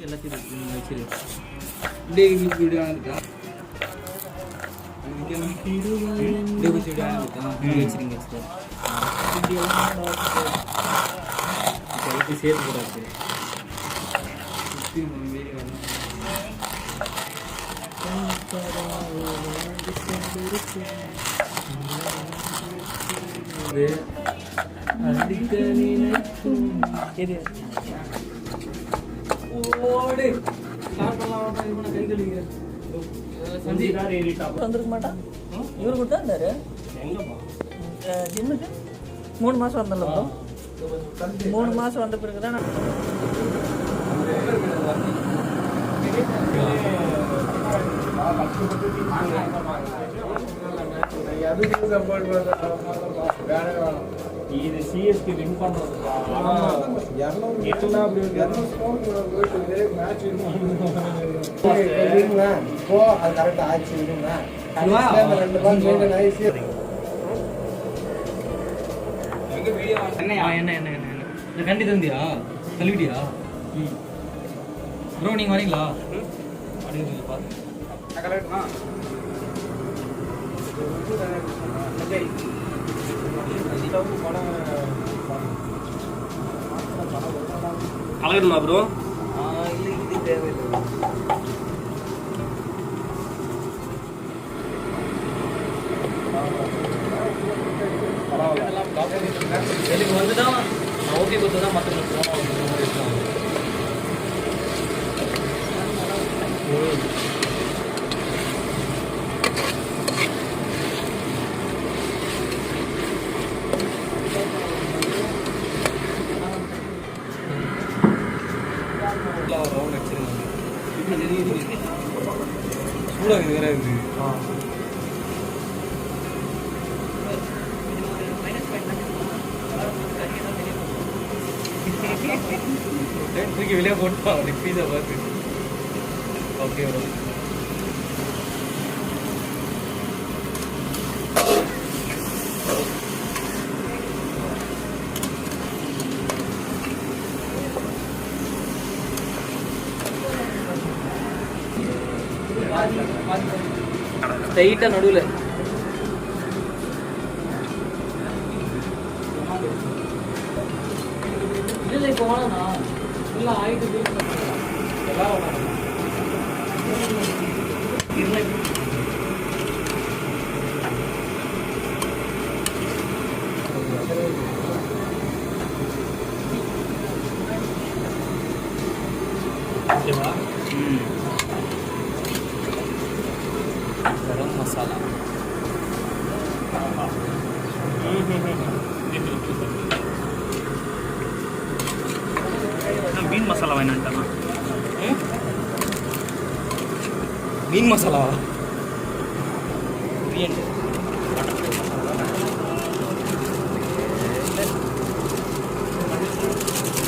எல்லாத்தையும் வச்சிரு. இப்படியே வீடியோ இருக்கா? இப்படியே வீடியோ இருக்கா? வச்சிருங்க சார். எல்லாத்தையும் சேர்த்து போடாது. வந்துருக்க மாட்டான். இவரு கொடுத்தா இருந்தாரு ஜிம்முக்கு 3 மாதம் வந்தல. 3 மாதம் வந்த பிறகுதான் இது சிஎஸ்கே வின் பண்றது. என்ன கண்டி தந்தியா கழுவிட்டியா? ப்ரோ நீங்க வரீங்களா? கலக்கணுமா ப்ரோ? இது தேவையில்லை. எனக்கு வந்துதான் நான் ஓகே கொடுத்ததான் மற்றவங்களுக்கு ரவுண்ட் அடிச்சிருக்காங்க. சூடாக வேற இருக்குது. தூக்கி வெளியே போட்டா அவனுக்கு பீஸா பார்த்து. Okay bro. ஸ்ட்ரைட்டாக நடுவில் இல்லை. இப்போ வேணாண்ணா எல்லாம் ஆயிட்டு எல்லாம் இல்லை. ஓகேவா? गरम मसाला மீன் மசாலா வேணான்ட்டானா? மீன் மசாலாவா? பிரியாணி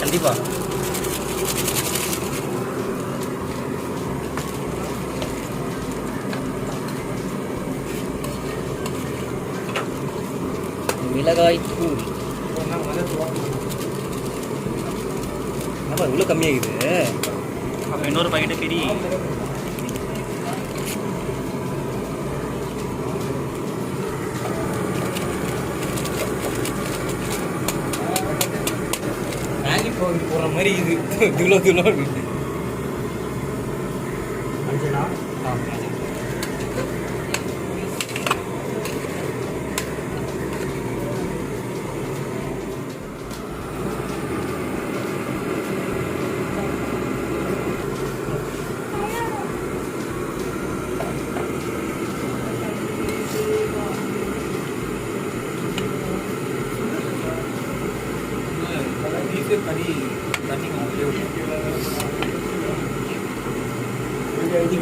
கண்டிப்பா. மிளகாய் தூள் இவ்வளோ கம்மியாகுது. அப்போ இன்னொரு பாக்கெட்டு பெரிய மேகி பவுடர் போடுற மாதிரி இது துளோ துளோ.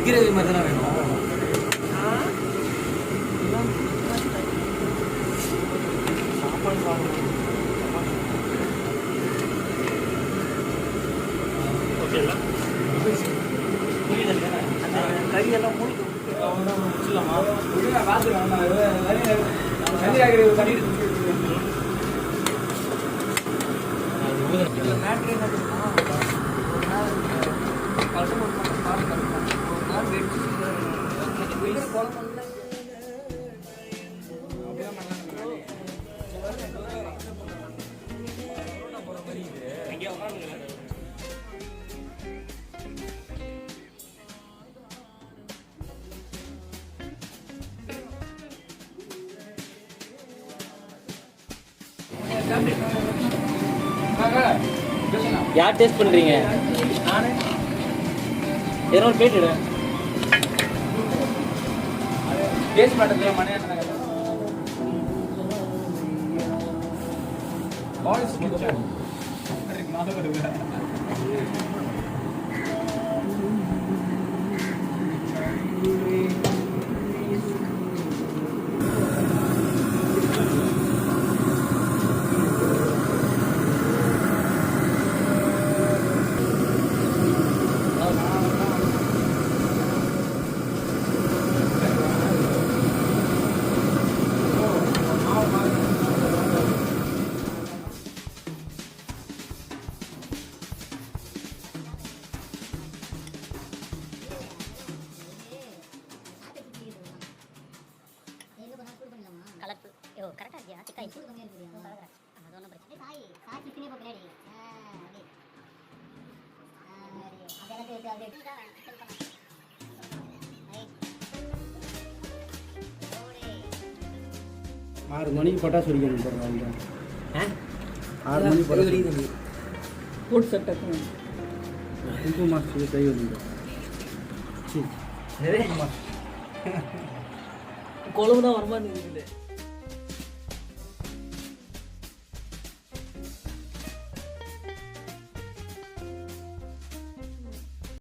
கிரேவி மாதிரி தான் வேணும். சாப்பாடு ஓகேங்களா? கையெல்லாம் முடிக்கும். முடிச்சலாமா? மேட்ரு என்ன வருஷம் ஒரு நாள் வெட்டி குழம்பு யார் டேஸ்ட் பண்றீங்க? நானே ஏதோ ஒரு பிளேட் எடு. டேஸ்ட் பண்றது மணியான வாய்ஸ் கிச்சன் நானே வருவேன். கரெக்டாக இருக்கியா சிக்காய் அது ஒன்றும் பிரச்சனை சாய் சாய் கிச்சனே இப்போ பின்னாடி ஆறு மணிக்கு பட்டாசு வெடிக்கணும் போடுறாங்க. 6 மணிக்கு பட்டாசு ஃபுட் செட்டப் குங்கும மாசத்துக்கு கை வந்து குழம்பு தான் வரமாட்டேங்குது.